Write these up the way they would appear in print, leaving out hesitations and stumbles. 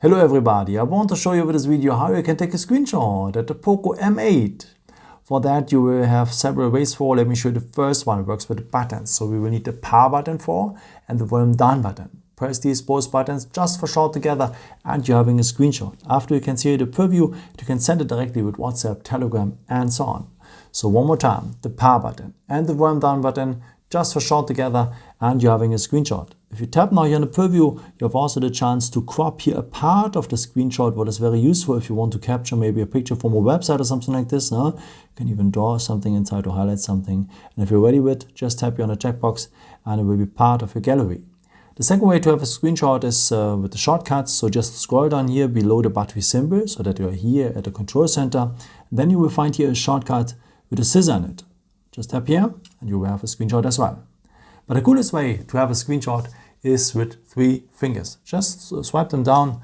Hello everybody, I want to show you with this video how you can take a screenshot at the Poco M8. For that you will have several ways for. Let me show you the first one. It works with the buttons. So we will need the power button for and the volume down button. Press these both buttons just for short together and you're having a screenshot. After you can see the preview, you can send it directly with WhatsApp, Telegram and so on. So one more time, the power button and the volume down button just for short together and you're having a screenshot. If you tap now here in the preview, you have also the chance to crop here a part of the screenshot, what is very useful if you want to capture maybe a picture from a website or something like this. You can even draw something inside or highlight something. And if you're ready with it, just tap here on the checkbox and it will be part of your gallery. The second way to have a screenshot is with the shortcuts. So just scroll down here below the battery symbol so that you're here at the control center. And then you will find here a shortcut with a scissor in it. Just tap here and you will have a screenshot as well. But the coolest way to have a screenshot is with 3 fingers. Just swipe them down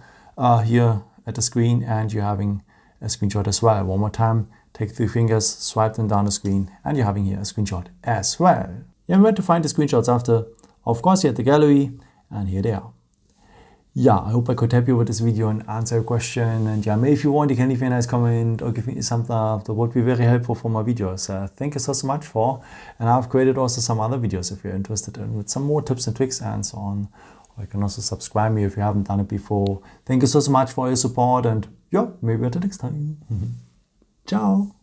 here at the screen and you're having a screenshot as well. One more time, take 3 fingers, swipe them down the screen and you're having here a screenshot as well. Yeah, where to find the screenshots after? Of course, here at the gallery, and here they are. Yeah, I hope I could help you with this video and answer your question. And yeah, maybe if you want, you can leave me a nice comment or give me some thumbs up. That would be very helpful for my videos. Thank you so much for. And I've created also some other videos if you're interested in with some more tips and tricks and so on. Or you can also subscribe me if you haven't done it before. Thank you so much for your support and yeah, maybe until next time. Ciao.